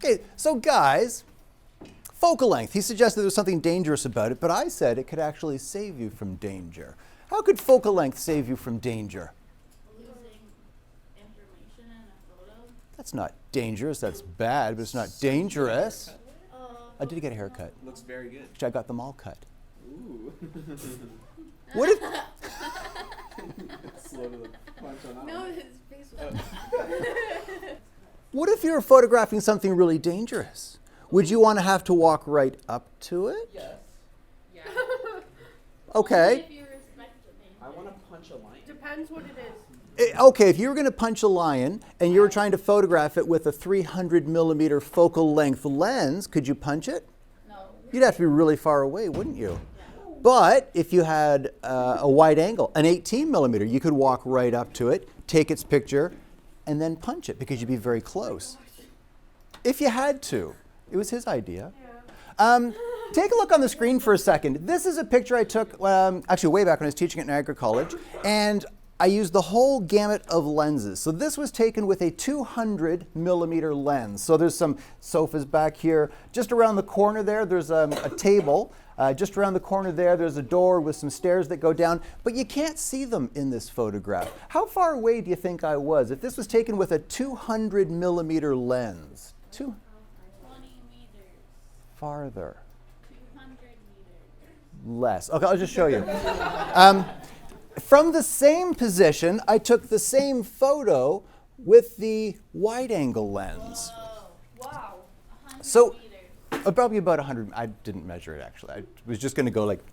Okay, so guys, focal length. He suggested there was something dangerous about it, but I said it could actually save you from danger. How could focal length save you from danger? Losing information in a photo. That's not dangerous. That's bad, but it's not dangerous. I did get a haircut. Looks very good. Actually, I got them all cut. Ooh. What if... Slow to the punch on that No, one. his face was. What if you were photographing something really dangerous? Would you want to have to walk right up to it? Yes. Yeah. Okay. If you respect the I want to punch a line. Depends what it is. Okay, if you were going to punch a lion and you were trying to photograph it with a 300 millimeter focal length lens, could you punch it? No. You'd have to be really far away, wouldn't you? But if you had a wide angle, an 18 millimeter, you could walk right up to it, take its picture, and then punch it because you'd be very close. If you had to. It was his idea. Yeah. Take a look on the screen for a second. This is a picture I took actually way back when I was teaching at Niagara College, and I used the whole gamut of lenses. So this was taken with a 200 millimeter lens. So there's some sofas back here. Just around the corner there's a table. Just around the corner there's a door with some stairs that go down, but you can't see them in this photograph. How far away do you think I was if this was taken with a 200 millimeter lens? 20 meters. Farther. 200 meters. Less. Okay, I'll just show you. From the same position, I took the same photo with the wide angle lens. Wow. 100 So, meters. probably about 100. I didn't measure it actually. I was just going to go like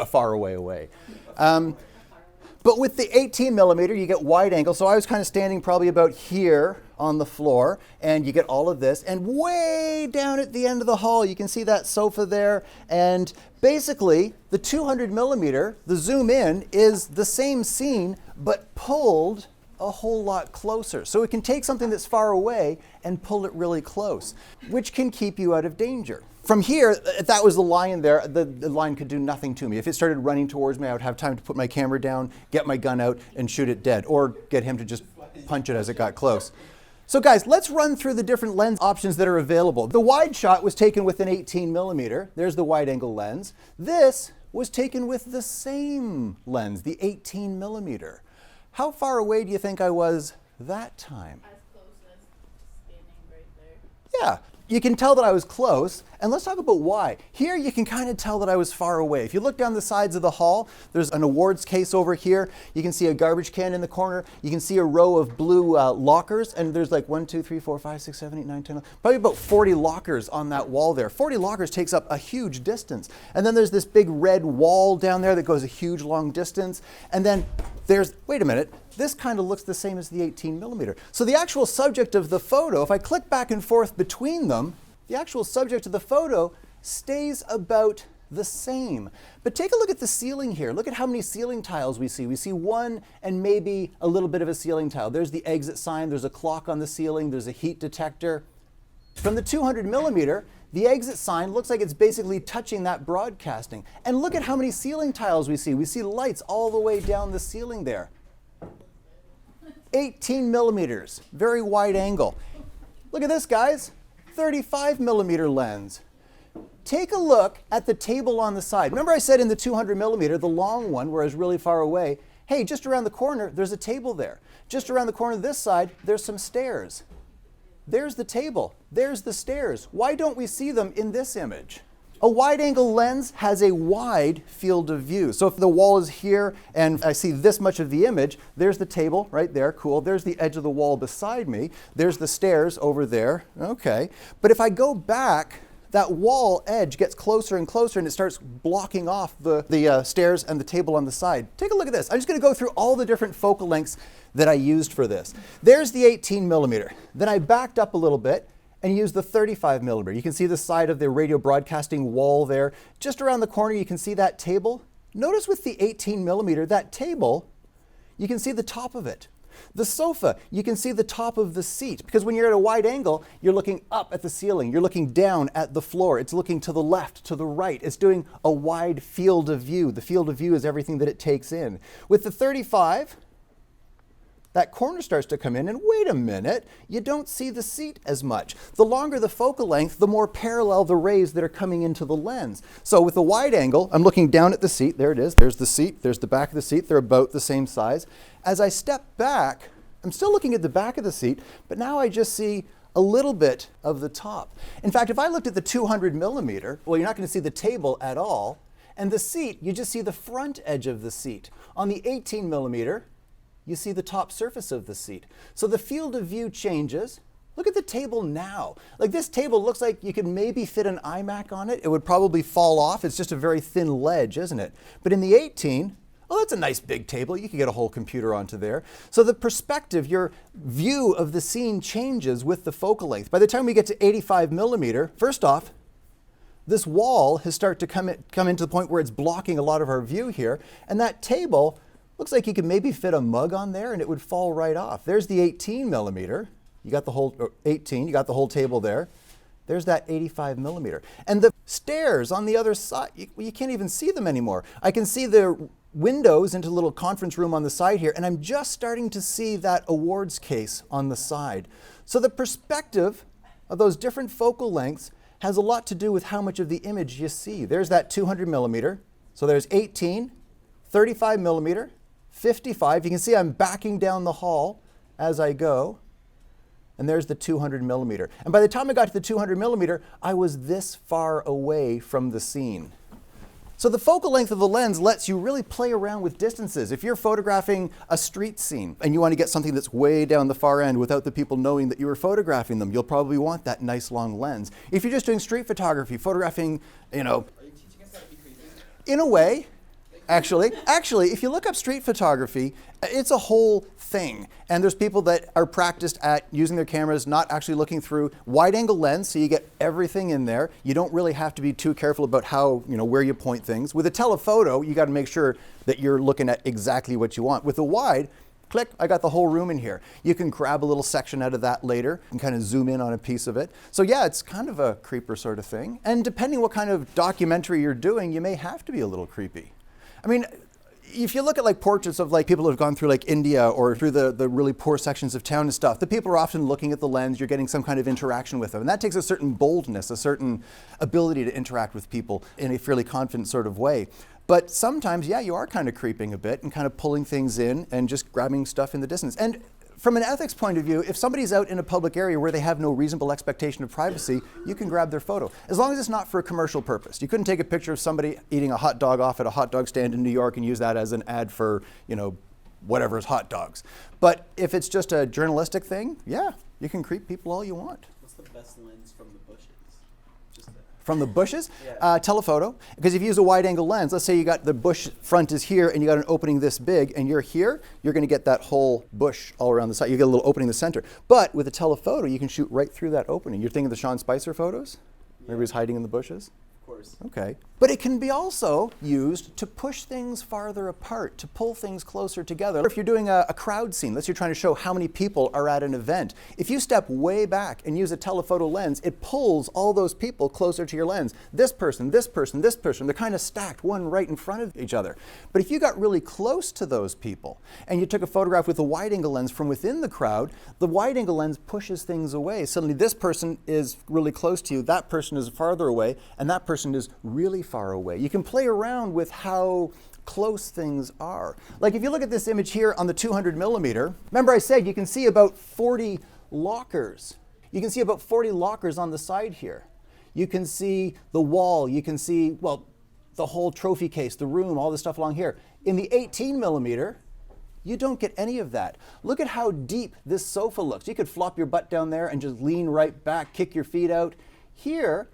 far away. But with the 18 millimeter, you get wide angle. So I was kind of standing probably about here on the floor, and you get all of this. And way down at the end of the hall, you can see that sofa there. And basically, the 200 millimeter, the zoom in, is the same scene, but pulled a whole lot closer. So it can take something that's far away and pull it really close, which can keep you out of danger. From here, if that was the lion there, the lion could do nothing to me. If it started running towards me, I would have time to put my camera down, get my gun out, and shoot it dead, or get him to just punch it as it got close. So guys, let's run through the different lens options that are available. The wide shot was taken with an 18 millimeter. There's the wide angle lens. This was taken with the same lens, the 18 millimeter. How far away do you think I was that time? As close as standing right there. Yeah, you can tell that I was close, and let's talk about why. Here you can kind of tell that I was far away. If you look down the sides of the hall, there's an awards case over here. You can see a garbage can in the corner. You can see a row of blue lockers, and there's like 1, 2, 3, 4, 5, 6, 7, 8, 9, 10, 11, probably about 40 lockers on that wall there. 40 lockers takes up a huge distance. And then there's this big red wall down there that goes a huge long distance. And then there's, wait a minute, this kind of looks the same as the 18 millimeter. So the actual subject of the photo, if I click back and forth between them, the actual subject of the photo stays about the same. But take a look at the ceiling here. Look at how many ceiling tiles we see. We see one and maybe a little bit of a ceiling tile. There's the exit sign, there's a clock on the ceiling, there's a heat detector. From the 200 millimeter, the exit sign looks like it's basically touching that broadcasting. And look at how many ceiling tiles we see. We see lights all the way down the ceiling there. 18 millimeters, very wide angle. Look at this, guys, 35 millimeter lens. Take a look at the table on the side. Remember I said in the 200 millimeter, the long one where I was really far away, hey, just around the corner, there's a table there. Just around the corner this side, there's some stairs. There's the table, there's the stairs. Why don't we see them in this image? A wide angle lens has a wide field of view. So if the wall is here and I see this much of the image, there's the table right there, cool. There's the edge of the wall beside me. There's the stairs over there, okay. But if I go back, that wall edge gets closer and closer and it starts blocking off the stairs and the table on the side. Take a look at this. I'm just gonna go through all the different focal lengths that I used for this. There's the 18 millimeter. Then I backed up a little bit and use the 35 millimeter. You can see the side of the radio broadcasting wall there. Just around the corner, you can see that table. Notice with the 18 millimeter, that table, you can see the top of it. The sofa, you can see the top of the seat, because when you're at a wide angle, you're looking up at the ceiling, you're looking down at the floor. It's looking to the left, to the right. It's doing a wide field of view. The field of view is everything that it takes in. With the 35, that corner starts to come in, and wait a minute, you don't see the seat as much. The longer the focal length, the more parallel the rays that are coming into the lens. So with the wide angle, I'm looking down at the seat. There it is. There's the seat. There's the back of the seat. They're about the same size. As I step back, I'm still looking at the back of the seat, but now I just see a little bit of the top. In fact, if I looked at the 200 millimeter, well, you're not going to see the table at all. And the seat, you just see the front edge of the seat. On the 18 millimeter, you see the top surface of the seat. So the field of view changes. Look at the table now. Like, this table looks like you could maybe fit an iMac on it. It would probably fall off. It's just a very thin ledge, isn't it? But in the 18, oh, that's a nice big table. You could get a whole computer onto there. So the perspective, your view of the scene changes with the focal length. By the time we get to 85 millimeter, first off, this wall has started to come into the point where it's blocking a lot of our view here. And that table looks like you could maybe fit a mug on there and it would fall right off. There's the 18 millimeter. You got the whole 18, you got the whole table there. There's that 85 millimeter. And the stairs on the other side, you can't even see them anymore. I can see the windows into a little conference room on the side here, and I'm just starting to see that awards case on the side. So the perspective of those different focal lengths has a lot to do with how much of the image you see. There's that 200 millimeter. So there's 18, 35 millimeter, 55. You can see I'm backing down the hall as I go. And there's the 200 millimeter. And by the time I got to the 200 millimeter, I was this far away from the scene. So the focal length of the lens lets you really play around with distances. If you're photographing a street scene and you want to get something that's way down the far end without the people knowing that you were photographing them, you'll probably want that nice long lens. If you're just doing street photography, photographing, Are you teaching us how to be creepy? in a way, actually, if you look up street photography, it's a whole thing. And there's people that are practiced at using their cameras, not actually looking through wide angle lens, so you get everything in there. You don't really have to be too careful about how, where you point things. With a telephoto, you got to make sure that you're looking at exactly what you want. With a wide, click, I got the whole room in here. You can grab a little section out of that later and kind of zoom in on a piece of it. So yeah, it's kind of a creeper sort of thing. And depending what kind of documentary you're doing, you may have to be a little creepy. I mean, if you look at like portraits of like people who have gone through like India or through the really poor sections of town and stuff, the people are often looking at the lens, you're getting some kind of interaction with them. And that takes a certain boldness, a certain ability to interact with people in a fairly confident sort of way. But sometimes, yeah, you are kind of creeping a bit and kind of pulling things in and just grabbing stuff in the distance. And from an ethics point of view, if somebody's out in a public area where they have no reasonable expectation of privacy, you can grab their photo, as long as it's not for a commercial purpose. You couldn't take a picture of somebody eating a hot dog off at a hot dog stand in New York and use that as an ad for, whatever's hot dogs. But if it's just a journalistic thing, yeah, you can creep people all you want. What's the best lens from the bushes? Just From the bushes, Yeah. telephoto. Because if you use a wide angle lens, let's say you got the bush front is here and you got an opening this big and you're here, you're going to get that whole bush all around the side. You get a little opening in the center. But with a telephoto, you can shoot right through that opening. You're thinking of the Sean Spicer photos? Maybe he's hiding in the bushes? Of course. Okay. But it can be also used to push things farther apart, to pull things closer together. If you're doing a crowd scene, let's say you're trying to show how many people are at an event. If you step way back and use a telephoto lens, it pulls all those people closer to your lens. This person, this person, this person, they're kind of stacked one right in front of each other. But if you got really close to those people and you took a photograph with a wide angle lens from within the crowd, the wide angle lens pushes things away. Suddenly this person is really close to you, that person is farther away, and that person is really far away. You can play around with how close things are. Like if you look at this image here on the 200 millimeter, remember I said you can see about 40 lockers. You can see about 40 lockers on the side here. You can see the wall, you can see, well, the whole trophy case, the room, all the stuff along here. In the 18 millimeter, you don't get any of that. Look at how deep this sofa looks. You could flop your butt down there and just lean right back, kick your feet out. Here,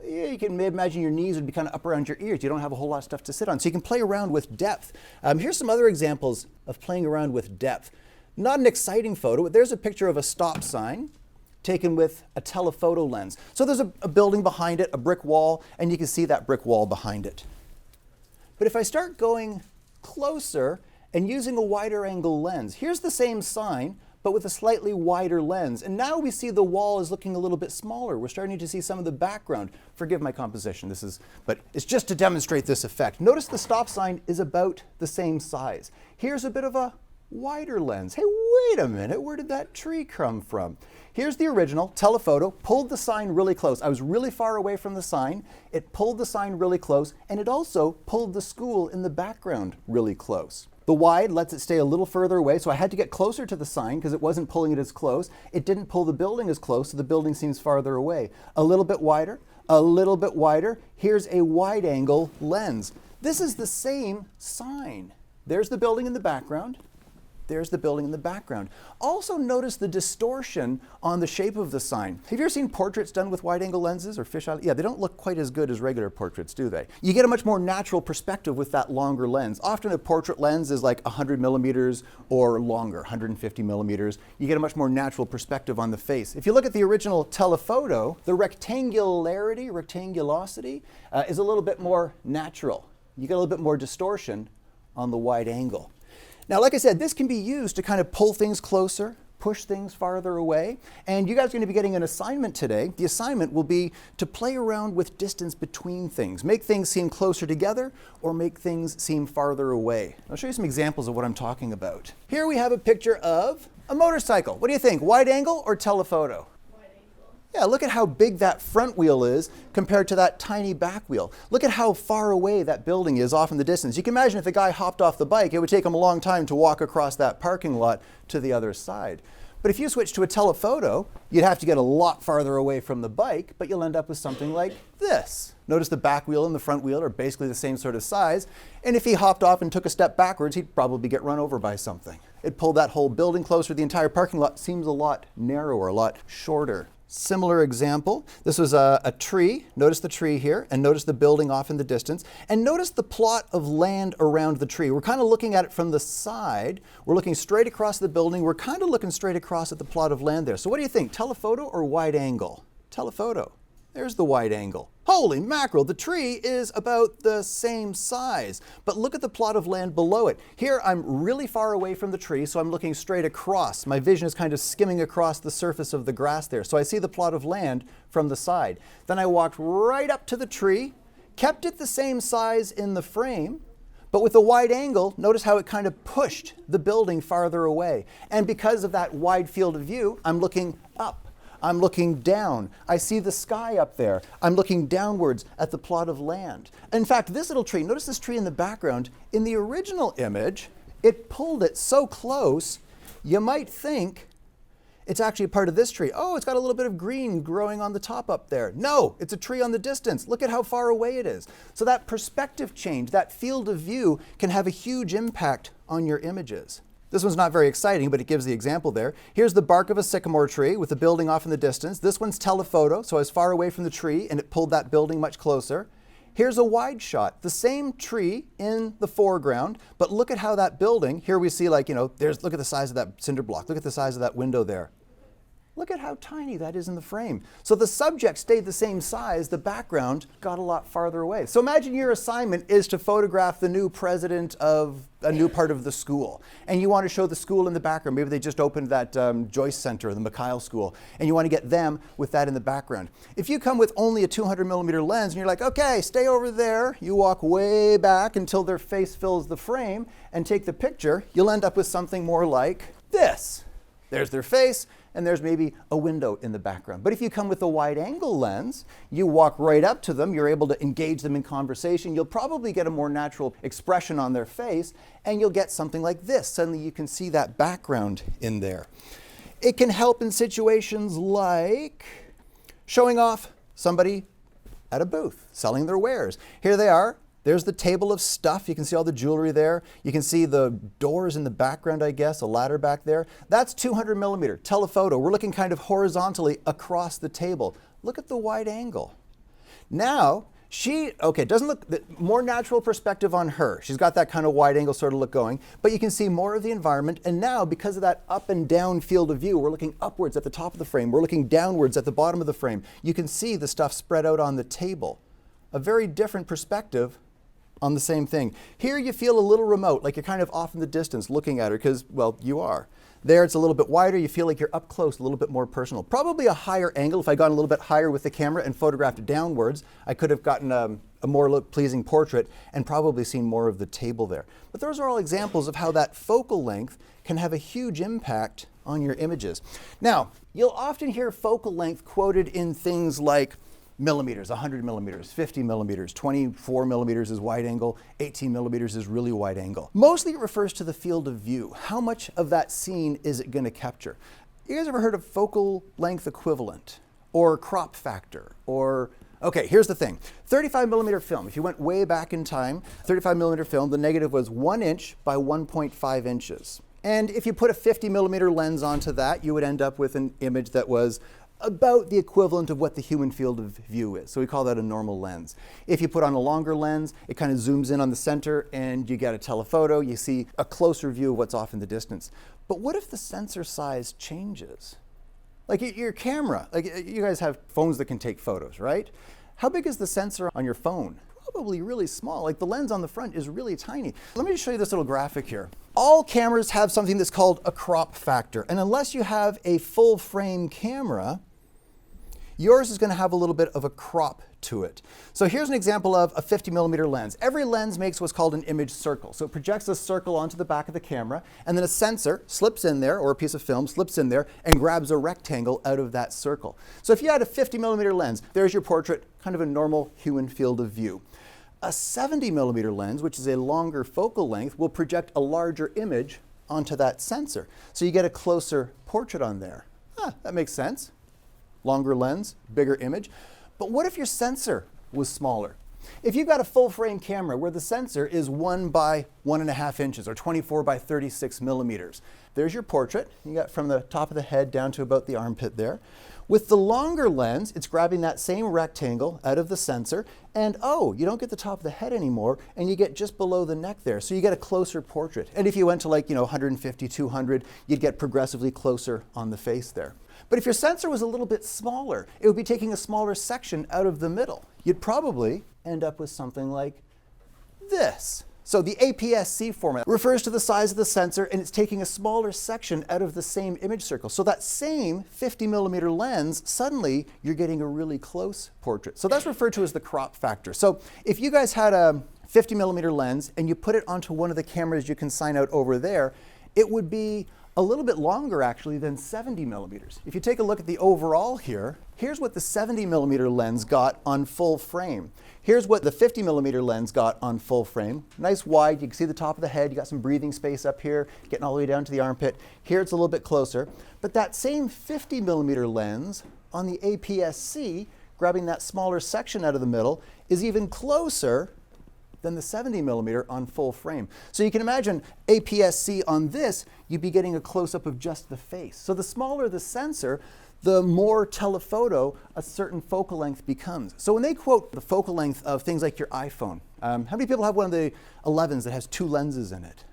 yeah, you can imagine your knees would be kind of up around your ears. You don't have a whole lot of stuff to sit on. So you can play around with depth. Here's some other examples of playing around with depth. Not an exciting photo, but there's a picture of a stop sign taken with a telephoto lens. So there's a building behind it, a brick wall, and you can see that brick wall behind it. But if I start going closer and using a wider angle lens, here's the same sign, but with a slightly wider lens. And now we see the wall is looking a little bit smaller. We're starting to see some of the background. Forgive my composition, but it's just to demonstrate this effect. Notice the stop sign is about the same size. Here's a bit of a wider lens. Hey, wait a minute, where did that tree come from? Here's the original telephoto, pulled the sign really close. I was really far away from the sign. It pulled the sign really close, and it also pulled the school in the background really close. The wide lets it stay a little further away, so I had to get closer to the sign because it wasn't pulling it as close. It didn't pull the building as close, so the building seems farther away. A little bit wider, a little bit wider. Here's a wide angle lens. This is the same sign. There's the building in the background. There's the building in the background. Also notice the distortion on the shape of the sign. Have you ever seen portraits done with wide-angle lenses or fisheye? Yeah, they don't look quite as good as regular portraits, do they? You get a much more natural perspective with that longer lens. Often a portrait lens is like 100 millimeters or longer, 150 millimeters. You get a much more natural perspective on the face. If you look at the original telephoto, the rectangulosity is a little bit more natural. You get a little bit more distortion on the wide angle. Now, like I said, this can be used to kind of pull things closer, push things farther away. And you guys are going to be getting an assignment today. The assignment will be to play around with distance between things. Make things seem closer together or make things seem farther away. I'll show you some examples of what I'm talking about. Here we have a picture of a motorcycle. What do you think, wide angle or telephoto? Yeah, look at how big that front wheel is compared to that tiny back wheel. Look at how far away that building is off in the distance. You can imagine if the guy hopped off the bike, it would take him a long time to walk across that parking lot to the other side. But if you switch to a telephoto, you'd have to get a lot farther away from the bike, but you'll end up with something like this. Notice the back wheel and the front wheel are basically the same sort of size, and if he hopped off and took a step backwards, he'd probably get run over by something. It pulled that whole building closer. The entire parking lot seems a lot narrower, a lot shorter. Similar example, this was a tree. Notice the tree here, and notice the building off in the distance. And notice the plot of land around the tree. We're kind of looking at it from the side. We're looking straight across the building. We're kind of looking straight across at the plot of land there. So what do you think, telephoto or wide angle? Telephoto. There's the wide angle. Holy mackerel, the tree is about the same size, but look at the plot of land below it. Here I'm really far away from the tree, so I'm looking straight across. My vision is kind of skimming across the surface of the grass there, so I see the plot of land from the side. Then I walked right up to the tree, kept it the same size in the frame, but with a wide angle, notice how it kind of pushed the building farther away. And because of that wide field of view, I'm looking up. I'm looking down. I see the sky up there. I'm looking downwards at the plot of land. In fact, this little tree, notice this tree in the background. In the original image, it pulled it so close, you might think it's actually a part of this tree. Oh, it's got a little bit of green growing on the top up there. No, it's a tree on the distance. Look at how far away it is. So that perspective change, that field of view can have a huge impact on your images. This one's not very exciting, but it gives the example there. Here's the bark of a sycamore tree with the building off in the distance. This one's telephoto, so I was far away from the tree and it pulled that building much closer. Here's a wide shot, the same tree in the foreground, but look at how that building, here we see look at the size of that cinder block. Look at the size of that window there. Look at how tiny that is in the frame. So the subject stayed the same size, the background got a lot farther away. So imagine your assignment is to photograph the new president of a new part of the school. And you want to show the school in the background. Maybe they just opened that Joyce Center, the Mikhail School, and you want to get them with that in the background. If you come with only a 200 millimeter lens and you're like, okay, stay over there, you walk way back until their face fills the frame and take the picture, you'll end up with something more like this. There's their face, and there's maybe a window in the background. But if you come with a wide angle lens, you walk right up to them, you're able to engage them in conversation, you'll probably get a more natural expression on their face, and you'll get something like this. Suddenly you can see that background in there. It can help in situations like showing off somebody at a booth, selling their wares. Here they are. There's the table of stuff. You can see all the jewelry there. You can see the doors in the background, I guess, a ladder back there. That's 200 millimeter telephoto. We're looking kind of horizontally across the table. Look at the wide angle. Now, doesn't look, more natural perspective on her. She's got that kind of wide angle sort of look going, but you can see more of the environment. And now, because of that up and down field of view, we're looking upwards at the top of the frame. We're looking downwards at the bottom of the frame. You can see the stuff spread out on the table. A very different perspective on the same thing. Here you feel a little remote, like you're kind of off in the distance looking at her because, well, you are. There it's a little bit wider, you feel like you're up close, a little bit more personal. Probably a higher angle. If I got a little bit higher with the camera and photographed downwards, I could have gotten a a more pleasing portrait and probably seen more of the table there. But those are all examples of how that focal length can have a huge impact on your images. Now, you'll often hear focal length quoted in things like millimeters, 100 millimeters, 50 millimeters, 24 millimeters is wide angle, 18 millimeters is really wide angle. Mostly it refers to the field of view. How much of that scene is it going to capture? You guys ever heard of focal length equivalent or crop factor or okay, here's the thing. 35 millimeter film, if you went way back in time, 35 millimeter film, the negative was 1 inch by 1.5 inches. And if you put a 50 millimeter lens onto that, you would end up with an image that was about the equivalent of what the human field of view is. So we call that a normal lens. If you put on a longer lens, it kind of zooms in on the center and you get a telephoto, you see a closer view of what's off in the distance. But what if the sensor size changes? Like your camera, like you guys have phones that can take photos, right? How big is the sensor on your phone? Probably really small. Like the lens on the front is really tiny. Let me just show you this little graphic here. All cameras have something that's called a crop factor. And unless you have a full frame camera, yours is going to have a little bit of a crop to it. So here's an example of a 50 millimeter lens. Every lens makes what's called an image circle. So it projects a circle onto the back of the camera, and then a sensor slips in there, or a piece of film slips in there, and grabs a rectangle out of that circle. So if you had a 50 millimeter lens, there's your portrait, kind of a normal human field of view. A 70 millimeter lens, which is a longer focal length, will project a larger image onto that sensor. So you get a closer portrait on there. That makes sense. Longer lens, bigger image. But what if your sensor was smaller? If you've got a full frame camera where the sensor is 1 by 1.5 inches or 24 by 36 millimeters, there's your portrait. You got from the top of the head down to about the armpit there. With the longer lens, it's grabbing that same rectangle out of the sensor, and oh, you don't get the top of the head anymore, and you get just below the neck there. So you get a closer portrait. And if you went to 150, 200, you'd get progressively closer on the face there. But if your sensor was a little bit smaller, it would be taking a smaller section out of the middle. You'd probably end up with something like this. So the APS-C format refers to the size of the sensor, and it's taking a smaller section out of the same image circle. So that same 50 millimeter lens, suddenly you're getting a really close portrait. So that's referred to as the crop factor. So if you guys had a 50 millimeter lens and you put it onto one of the cameras you can sign out over there, it would be a little bit longer actually than 70 millimeters. If you take a look at the overall here, here's what the 70 millimeter lens got on full frame. Here's what the 50 millimeter lens got on full frame. Nice wide, you can see the top of the head, you got some breathing space up here, getting all the way down to the armpit. Here it's a little bit closer. But that same 50 millimeter lens on the APS-C, grabbing that smaller section out of the middle, is even closer than the 70 millimeter on full frame. So you can imagine APS-C on this, you'd be getting a close-up of just the face. So the smaller the sensor, the more telephoto a certain focal length becomes. So when they quote the focal length of things like your iPhone, how many people have one of the 11s that has 2 lenses in it?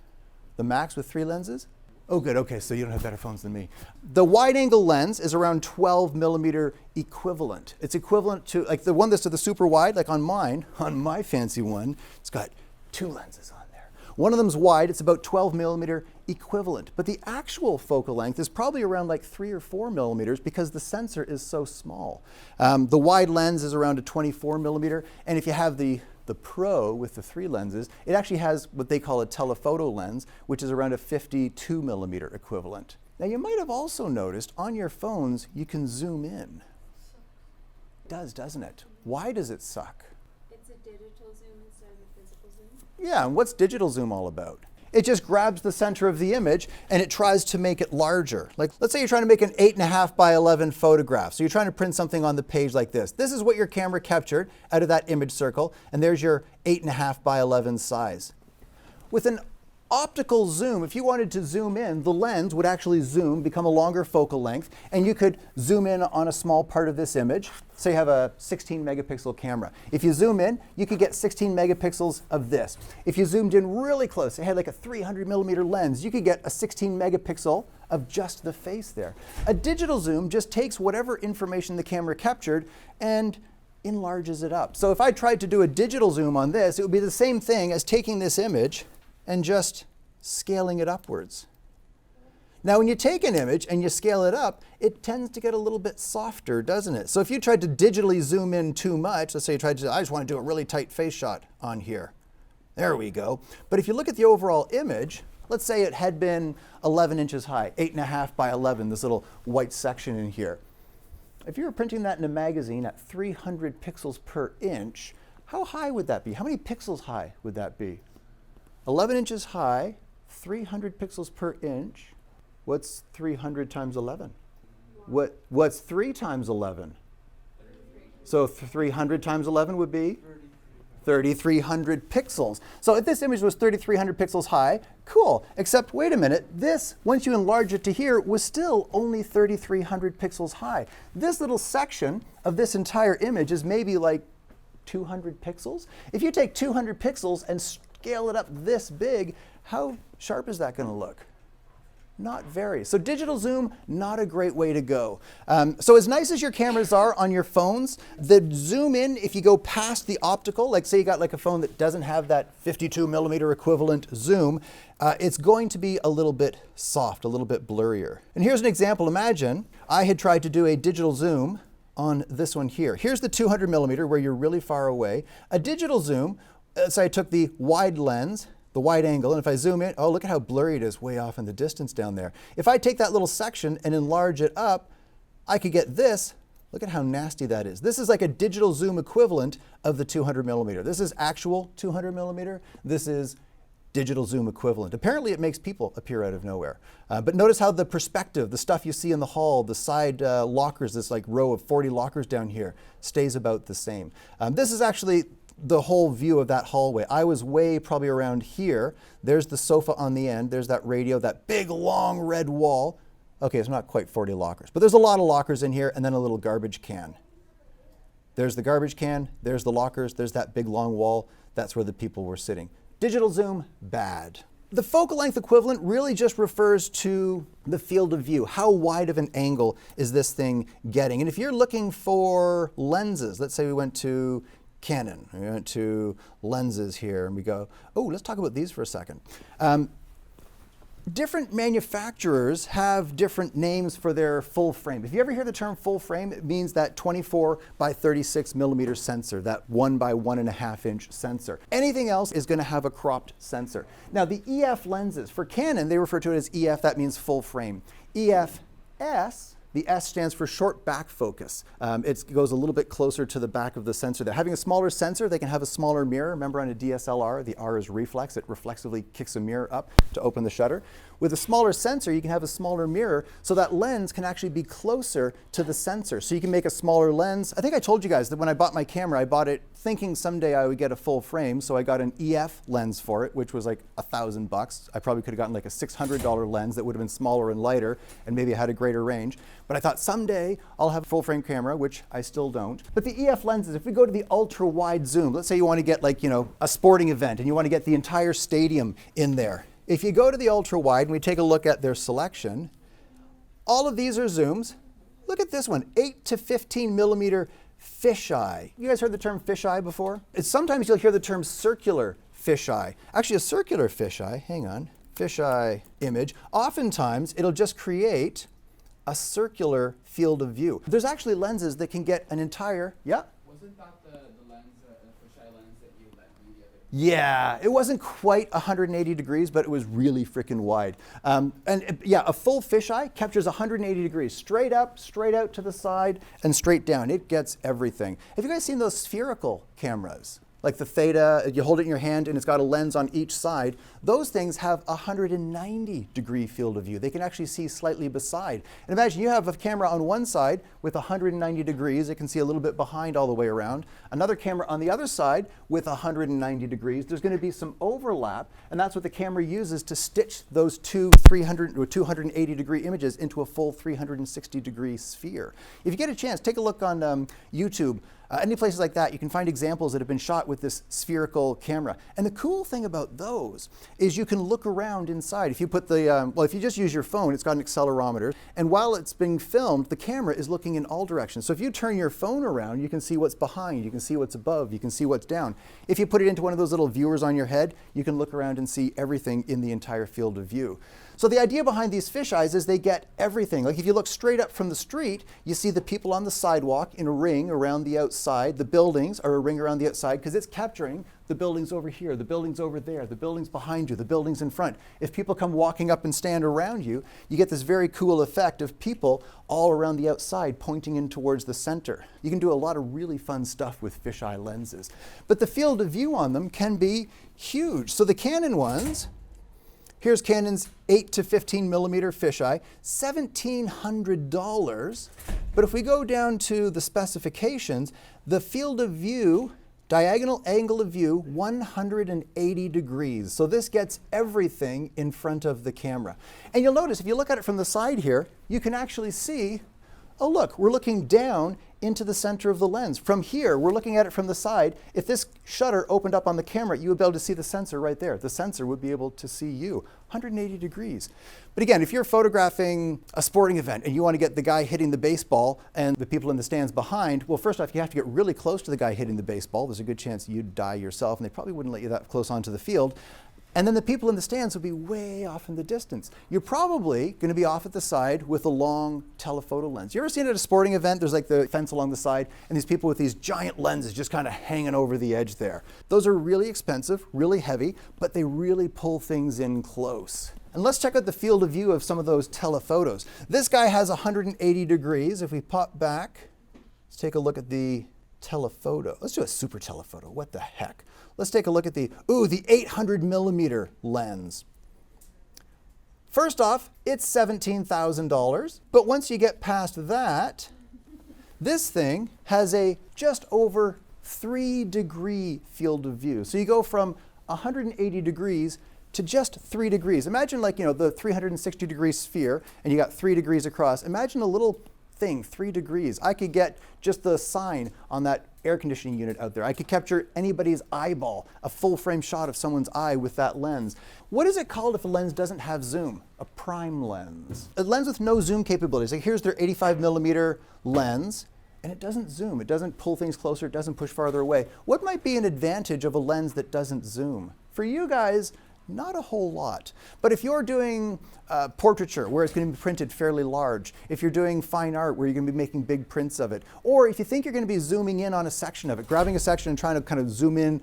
The Max with 3 lenses? Oh good, okay, so you don't have better phones than me. The wide-angle lens is around 12 millimeter equivalent. It's equivalent to, like the one that's to the super wide, like on mine, on my fancy one, it's got 2 lenses on there. One of them's wide, it's about 12 millimeter equivalent. But the actual focal length is probably around like 3 or 4 millimeters because the sensor is so small. The wide lens is around a 24 millimeter, and if you have the Pro with the 3 lenses, it actually has what they call a telephoto lens, which is around a 52 millimeter equivalent. Now you might have also noticed on your phones you can zoom in. It does, doesn't it? Why does it suck? It's a digital zoom instead of a physical zoom. Yeah, and what's digital zoom all about? It just grabs the center of the image and it tries to make it larger. Like, let's say you're trying to make an 8.5 by 11 photograph. So you're trying to print something on the page like this. This is what your camera captured out of that image circle, and there's your 8.5 by 11 size. With an optical zoom, if you wanted to zoom in, the lens would actually zoom, become a longer focal length, and you could zoom in on a small part of this image. Say you have a 16 megapixel camera. If you zoom in, you could get 16 megapixels of this. If you zoomed in really close, it had like a 300 millimeter lens, you could get a 16 megapixel of just the face there. A digital zoom just takes whatever information the camera captured and enlarges it up. So if I tried to do a digital zoom on this, it would be the same thing as taking this image and just scaling it upwards. Now, when you take an image and you scale it up, it tends to get a little bit softer, doesn't it? So if you tried to digitally zoom in too much, let's say you tried to, I just want to do a really tight face shot on here. There we go. But if you look at the overall image, let's say it had been 11 inches high, 8.5 by 11, this little white section in here. If you were printing that in a magazine at 300 pixels per inch, how high would that be? How many pixels high would that be? 11 inches high, 300 pixels per inch. What's 300 times 11? What's 3 times 11? So 300 times 11 would be? 3,300 pixels. So if this image was 3,300 pixels high, cool. Except, wait a minute, this, once you enlarge it to here, was still only 3,300 pixels high. This little section of this entire image is maybe like 200 pixels. If you take 200 pixels and scale it up this big, how sharp is that going to look? Not very. So digital zoom, not a great way to go. So as nice as your cameras are on your phones, the zoom in, if you go past the optical, like say you got like a phone that doesn't have that 52 millimeter equivalent zoom, it's going to be a little bit soft, a little bit blurrier. And here's an example. Imagine I had tried to do a digital zoom on this one here. Here's the 200 millimeter where you're really far away. A digital zoom, so I took the wide lens, the wide angle, and if I zoom in, oh, look at how blurry it is way off in the distance down there. If I take that little section and enlarge it up, I could get this. Look at how nasty that is. This is like a digital zoom equivalent of the 200 millimeter. This is actual 200 millimeter. This is digital zoom equivalent. Apparently it makes people appear out of nowhere. But notice how the perspective, the stuff you see in the hall, the side lockers, this like row of 40 lockers down here, stays about the same. This is actually the whole view of that hallway. I was way probably around here. There's the sofa on the end. There's that radio, that big long red wall. Okay, it's not quite 40 lockers, but there's a lot of lockers in here and then a little garbage can. There's the garbage can, there's the lockers, there's that big long wall. That's where the people were sitting. Digital zoom, bad. The focal length equivalent really just refers to the field of view. How wide of an angle is this thing getting? And if you're looking for lenses, let's say we went to Canon. We went to lenses here and we go, oh, let's talk about these for a second. Different manufacturers have different names for their full frame. If you ever hear the term full frame, it means that 24 by 36 millimeter sensor, that 1 by 1.5 inch sensor. Anything else is going to have a cropped sensor. Now the EF lenses, for Canon, they refer to it as EF, that means full frame. EFS, the S stands for short back focus. It goes a little bit closer to the back of the sensor there. Having a smaller sensor, they can have a smaller mirror. Remember on a DSLR, the R is reflex. It reflexively kicks a mirror up to open the shutter. With a smaller sensor, you can have a smaller mirror, so that lens can actually be closer to the sensor. So you can make a smaller lens. I think I told you guys that when I bought my camera, I bought it thinking someday I would get a full frame, so I got an EF lens for it, which was like $1,000. I probably could have gotten like a $600 lens that would have been smaller and lighter, and maybe had a greater range. But I thought someday I'll have a full frame camera, which I still don't. But the EF lenses, if we go to the ultra wide zoom, let's say you want to get like, a sporting event and you want to get the entire stadium in there. If you go to the ultra wide and we take a look at their selection, all of these are zooms. Look at this one, 8 to 15 millimeter fisheye. You guys heard the term fisheye before? Sometimes you'll hear the term circular fisheye. Actually, a circular fisheye, hang on, fisheye image, oftentimes it'll just create a circular field of view. There's actually lenses that can get an entire, yeah? Wasn't that the lens, the fisheye lens that you lent me the other day? Yeah, it wasn't quite 180 degrees, but it was really freaking wide. Yeah, a full fisheye captures 180 degrees, straight up, straight out to the side, and straight down. It gets everything. Have you guys seen those spherical cameras? Like the Theta, you hold it in your hand and it's got a lens on each side. Those things have a 190 degree field of view. They can actually see slightly beside. And imagine you have a camera on one side with 190 degrees. It can see a little bit behind all the way around. Another camera on the other side with 190 degrees. There's going to be some overlap, and that's what the camera uses to stitch those two 300 or 280 degree images into a full 360 degree sphere. If you get a chance, take a look on YouTube. Any places like that, you can find examples that have been shot with this spherical camera. And the cool thing about those is you can look around inside. If you put the, if you just use your phone, it's got an accelerometer. And while it's being filmed, the camera is looking in all directions. So if you turn your phone around, you can see what's behind, you can see what's above, you can see what's down. If you put it into one of those little viewers on your head, you can look around and see everything in the entire field of view. So the idea behind these fisheyes is they get everything. Like if you look straight up from the street, you see the people on the sidewalk in a ring around the outside. The buildings are a ring around the outside because it's capturing the buildings over here, the buildings over there, the buildings behind you, the buildings in front. If people come walking up and stand around you, you get this very cool effect of people all around the outside pointing in towards the center. You can do a lot of really fun stuff with fisheye lenses. But the field of view on them can be huge. So the Canon ones, here's Canon's 8 to 15 millimeter fisheye, $1,700. But if we go down to the specifications, the field of view, diagonal angle of view, 180 degrees. So this gets everything in front of the camera. And you'll notice, if you look at it from the side here, you can actually see, oh look, we're looking down into the center of the lens. From here, we're looking at it from the side. If this shutter opened up on the camera, you would be able to see the sensor right there. The sensor would be able to see you, 180 degrees. But again, if you're photographing a sporting event and you want to get the guy hitting the baseball and the people in the stands behind, well, first off, you have to get really close to the guy hitting the baseball. There's a good chance you'd die yourself, and they probably wouldn't let you that close onto the field. And then the people in the stands will be way off in the distance. You're probably going to be off at the side with a long telephoto lens. You ever seen it at a sporting event? There's like the fence along the side, and these people with these giant lenses just kind of hanging over the edge there. Those are really expensive, really heavy, but they really pull things in close. And let's check out the field of view of some of those telephotos. This guy has 180 degrees. If we pop back, let's take a look at the telephoto. Let's do a super telephoto. What the heck? Let's take a look at the 800 millimeter lens. First off, it's $17,000, but once you get past that, this thing has a just over 3-degree field of view. So you go from 180 degrees to just 3 degrees. Imagine like, the 360-degree sphere, and you got 3 degrees across. Imagine a little thing, 3 degrees. I could get just the sign on that air conditioning unit out there. I could capture anybody's eyeball, a full frame shot of someone's eye with that lens. What is it called if a lens doesn't have zoom? A prime lens. A lens with no zoom capabilities. Like here's their 85 millimeter lens, and it doesn't zoom. It doesn't pull things closer. It doesn't push farther away. What might be an advantage of a lens that doesn't zoom? For you guys, not a whole lot. But if you're doing portraiture, where it's going to be printed fairly large, if you're doing fine art, where you're going to be making big prints of it, or if you think you're going to be zooming in on a section of it, grabbing a section and trying to kind of zoom in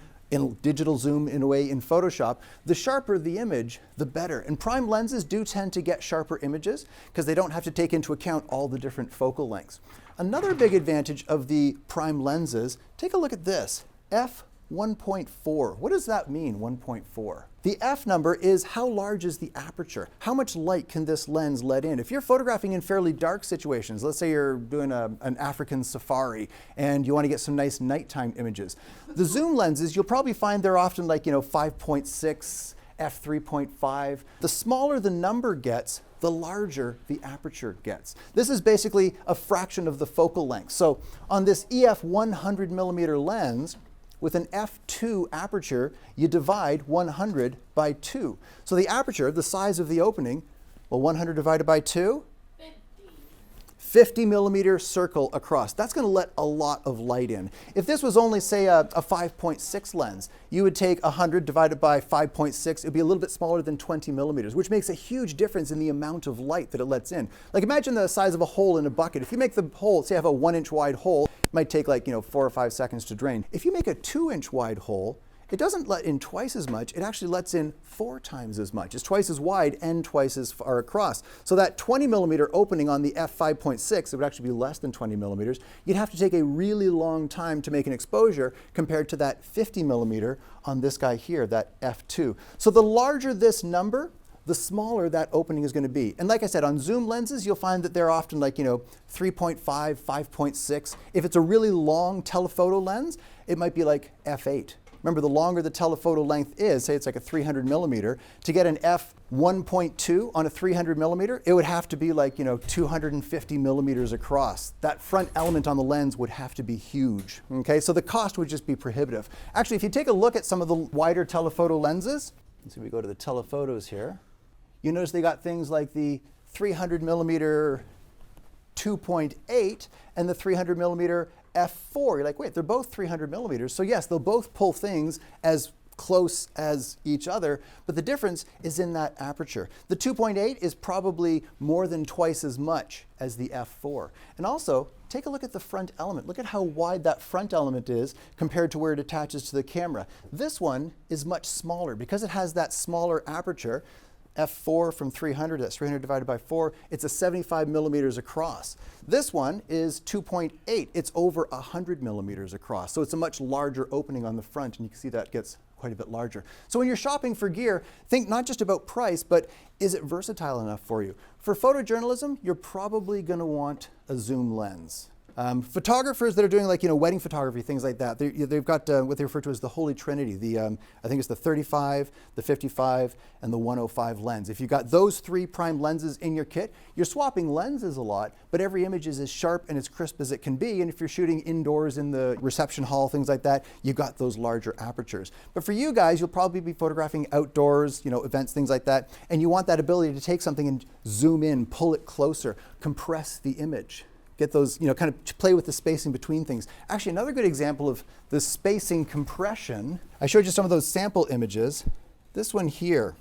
digital zoom in a way in Photoshop, the sharper the image, the better. And prime lenses do tend to get sharper images because they don't have to take into account all the different focal lengths. Another big advantage of the prime lenses, take a look at this, f1.4. What does that mean, 1.4? The F number is how large is the aperture? How much light can this lens let in? If you're photographing in fairly dark situations, let's say you're doing an African safari and you want to get some nice nighttime images, the zoom lenses, you'll probably find they're often like 5.6, f3.5. The smaller the number gets, the larger the aperture gets. This is basically a fraction of the focal length. So on this EF 100 millimeter lens, with an f2 aperture, you divide 100 by 2. So the aperture, the size of the opening, well, 100 divided by 2? 50 millimeter circle across. That's going to let a lot of light in. If this was only, say, a 5.6 lens, you would take 100 divided by 5.6. It would be a little bit smaller than 20 millimeters, which makes a huge difference in the amount of light that it lets in. Like imagine the size of a hole in a bucket. If you make the hole, say I have a 1-inch wide hole, it might take like 4 or 5 seconds to drain. If you make a 2-inch wide hole, it doesn't let in twice as much, it actually lets in 4 times as much. It's twice as wide and twice as far across. So that 20 millimeter opening on the f5.6, it would actually be less than 20 millimeters. You'd have to take a really long time to make an exposure compared to that 50 millimeter on this guy here, that f2. So the larger this number, the smaller that opening is going to be. And like I said, on zoom lenses, you'll find that they're often like, 3.5, 5.6. If it's a really long telephoto lens, it might be like f8. Remember, the longer the telephoto length is, say it's like a 300 millimeter, to get an f1.2 on a 300 millimeter, it would have to be like, 250 millimeters across. That front element on the lens would have to be huge, okay? So the cost would just be prohibitive. Actually, if you take a look at some of the wider telephoto lenses, let's see, we go to the telephotos here, you notice they got things like the 300 millimeter 2.8 and the 300 millimeter f4. You're like, wait, they're both 300 millimeters. So yes, they'll both pull things as close as each other, but the difference is in that aperture. The 2.8 is probably more than twice as much as the f4. And also, take a look at the front element. Look at how wide that front element is compared to where it attaches to the camera. This one is much smaller. Because it has that smaller aperture, f4 from 300, that's 300 divided by 4, it's a 75 millimeters across. This one is 2.8, it's over 100 millimeters across. So it's a much larger opening on the front, and you can see that gets quite a bit larger. So when you're shopping for gear, think not just about price, but is it versatile enough for you? For photojournalism, you're probably going to want a zoom lens. Photographers that are doing wedding photography, things like that, they've got what they refer to as the Holy Trinity. I think it's the 35, the 55, and the 105 lens. If you've got those 3 prime lenses in your kit, you're swapping lenses a lot, but every image is as sharp and as crisp as it can be. And if you're shooting indoors in the reception hall, things like that, you've got those larger apertures. But for you guys, you'll probably be photographing outdoors, events, things like that, and you want that ability to take something and zoom in, pull it closer, compress the image. Get those, kind of play with the spacing between things. Actually, another good example of the spacing compression, I showed you some of those sample images. This one here,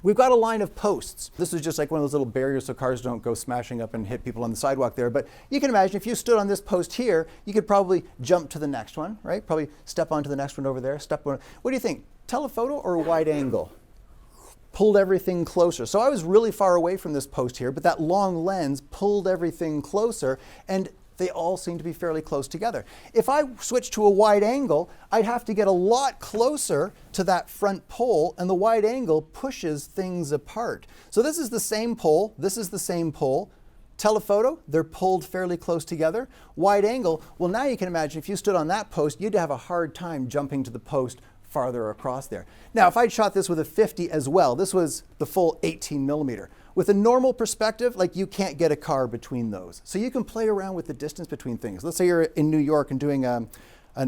we've got a line of posts. This is just like one of those little barriers so cars don't go smashing up and hit people on the sidewalk there. But you can imagine if you stood on this post here, you could probably jump to the next one, right? Probably step onto the next one over there, step on. What do you think, telephoto or wide angle? Pulled everything closer. So I was really far away from this post here, but that long lens pulled everything closer, and they all seem to be fairly close together. If I switch to a wide angle, I'd have to get a lot closer to that front pole, and the wide angle pushes things apart. So this is the same pole, this is the same pole. Telephoto, they're pulled fairly close together. Wide angle, well, now you can imagine if you stood on that post, you'd have a hard time jumping to the post farther across there. Now, if I'd shot this with a 50 as well, this was the full 18 millimeter. With a normal perspective, you can't get a car between those. So you can play around with the distance between things. Let's say you're in New York and doing an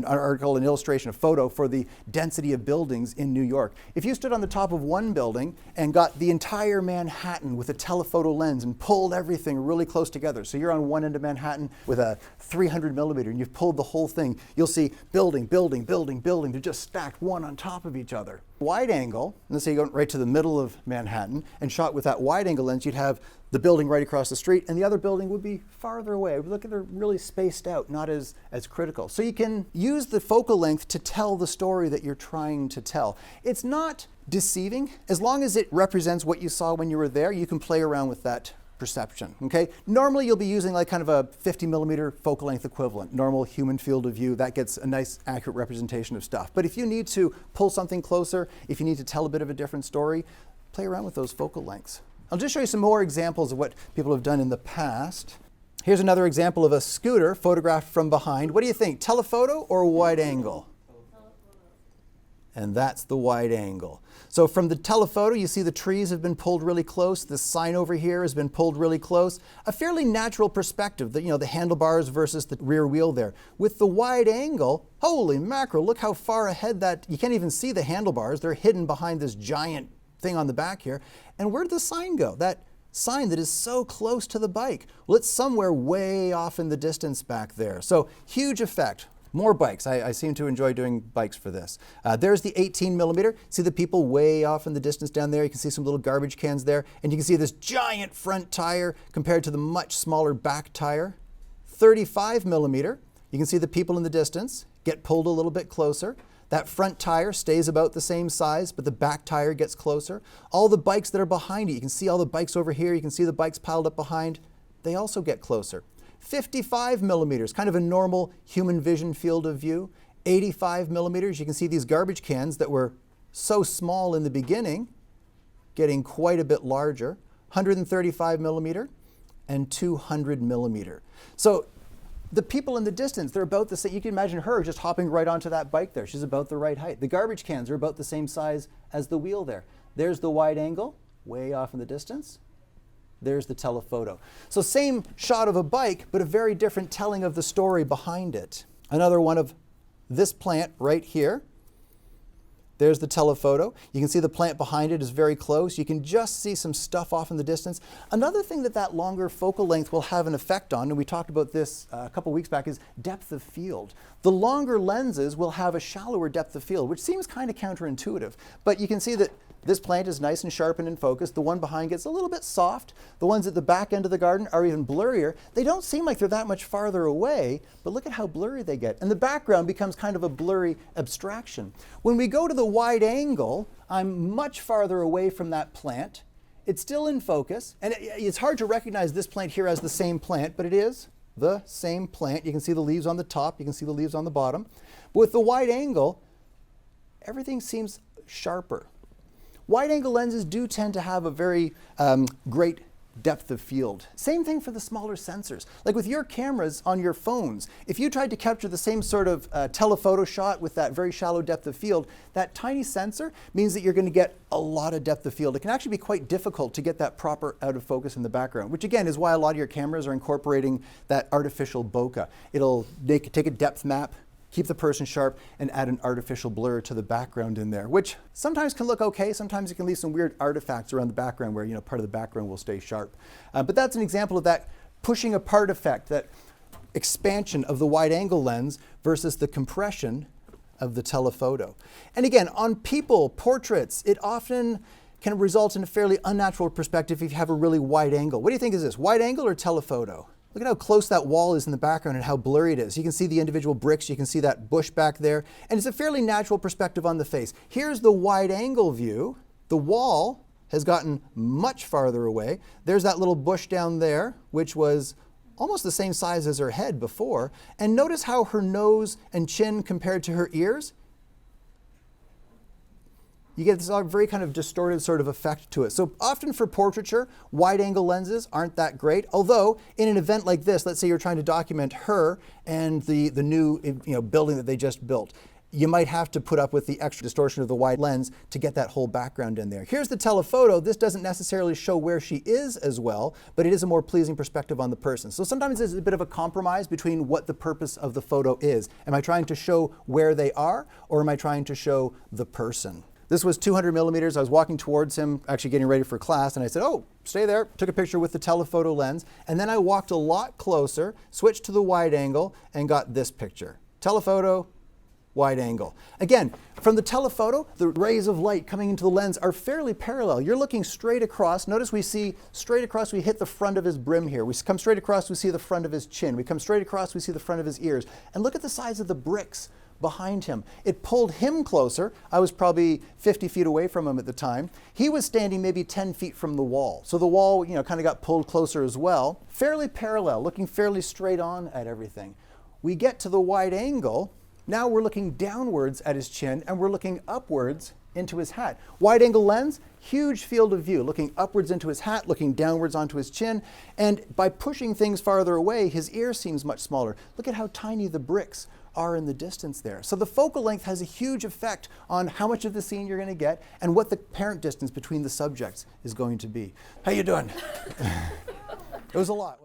article, an illustration, a photo for the density of buildings in New York. If you stood on the top of one building and got the entire Manhattan with a telephoto lens and pulled everything really close together, so you're on one end of Manhattan with a 300 millimeter and you've pulled the whole thing, you'll see building, building, building, building. They're just stacked one on top of each other. Wide angle, let's say you go right to the middle of Manhattan and shot with that wide angle lens, you'd have the building right across the street, and the other building would be farther away. Look at, they're really spaced out, not as critical. So you can use the focal length to tell the story that you're trying to tell. It's not deceiving. As long as it represents what you saw when you were there, you can play around with that perception, okay? Normally you'll be using kind of a 50 millimeter focal length equivalent, normal human field of view. That gets a nice accurate representation of stuff. But if you need to pull something closer, if you need to tell a bit of a different story, play around with those focal lengths. I'll just show you some more examples of what people have done in the past. Here's another example of a scooter photographed from behind. What do you think, telephoto or wide angle? And that's the wide angle. So from the telephoto, you see the trees have been pulled really close. This sign over here has been pulled really close. A fairly natural perspective, the handlebars versus the rear wheel there. With the wide angle, holy mackerel, look how far ahead that, you can't even see the handlebars. They're hidden behind this giant thing on the back here. And where did the sign go? That sign that is so close to the bike. Well, it's somewhere way off in the distance back there. So huge effect. More bikes. I seem to enjoy doing bikes for this. There's the 18 millimeter. See the people way off in the distance down there. You can see some little garbage cans there. And you can see this giant front tire compared to the much smaller back tire. 35 millimeter. You can see the people in the distance get pulled a little bit closer. That front tire stays about the same size, but the back tire gets closer. All the bikes that are behind you can see all the bikes over here. You can see the bikes piled up behind. They also get closer. 55 millimeters, kind of a normal human vision field of view. 85 millimeters, you can see these garbage cans that were so small in the beginning, getting quite a bit larger. 135 millimeter and 200 millimeter. So the people in the distance, they're about the same. You can imagine her just hopping right onto that bike there. She's about the right height. The garbage cans are about the same size as the wheel there. There's the wide angle, way off in the distance. There's the telephoto. So same shot of a bike, but a very different telling of the story behind it. Another one of this plant right here. There's the telephoto. You can see the plant behind it is very close. You can just see some stuff off in the distance. Another thing that longer focal length will have an effect on, and we talked about this a couple weeks back, is depth of field. The longer lenses will have a shallower depth of field, which seems kind of counterintuitive. But you can see that this plant is nice and sharp and in focus. The one behind gets a little bit soft. The ones at the back end of the garden are even blurrier. They don't seem like they're that much farther away, but look at how blurry they get. And the background becomes kind of a blurry abstraction. When we go to the wide angle, I'm much farther away from that plant. It's still in focus, and it's hard to recognize this plant here as the same plant, but it is the same plant. You can see the leaves on the top, you can see the leaves on the bottom. But with the wide angle, everything seems sharper. Wide-angle lenses do tend to have a very great depth of field. Same thing for the smaller sensors. Like with your cameras on your phones, if you tried to capture the same sort of telephoto shot with that very shallow depth of field, that tiny sensor means that you're going to get a lot of depth of field. It can actually be quite difficult to get that proper out of focus in the background, which again is why a lot of your cameras are incorporating that artificial bokeh. It'll take a depth map, keep the person sharp, and add an artificial blur to the background in there, which sometimes can look okay. Sometimes it can leave some weird artifacts around the background where part of the background will stay sharp. But that's an example of that pushing apart effect, that expansion of the wide-angle lens versus the compression of the telephoto. And again, on people, portraits, it often can result in a fairly unnatural perspective if you have a really wide angle. What do you think is this, wide angle or telephoto? Look at how close that wall is in the background and how blurry it is. You can see the individual bricks, you can see that bush back there, and it's a fairly natural perspective on the face. Here's the wide angle view. The wall has gotten much farther away. There's that little bush down there, which was almost the same size as her head before. And notice how her nose and chin compared to her ears, you get this very kind of distorted sort of effect to it. So often for portraiture, wide-angle lenses aren't that great. Although in an event like this, let's say you're trying to document her and the new building that they just built, you might have to put up with the extra distortion of the wide lens to get that whole background in there. Here's the telephoto. This doesn't necessarily show where she is as well, but it is a more pleasing perspective on the person. So sometimes there's a bit of a compromise between what the purpose of the photo is. Am I trying to show where they are, or am I trying to show the person? This was 200 millimeters. I was walking towards him, actually getting ready for class, and I said, oh, stay there. Took a picture with the telephoto lens, and then I walked a lot closer, switched to the wide angle, and got this picture. Telephoto, wide angle. Again, from the telephoto, the rays of light coming into the lens are fairly parallel. You're looking straight across. Notice we see straight across, we hit the front of his brim here. We come straight across, we see the front of his chin. We come straight across, we see the front of his ears. And look at the size of the bricks behind him. It pulled him closer. I was probably 50 feet away from him at the time. He was standing maybe 10 feet from the wall. So the wall, kind of got pulled closer as well. Fairly parallel, looking fairly straight on at everything. We get to the wide angle. Now we're looking downwards at his chin and we're looking upwards into his hat. Wide angle lens, huge field of view, looking upwards into his hat, looking downwards onto his chin. And by pushing things farther away, his ear seems much smaller. Look at how tiny the bricks are in the distance there. So the focal length has a huge effect on how much of the scene you're going to get and what the apparent distance between the subjects is going to be. How you doing? It was a lot.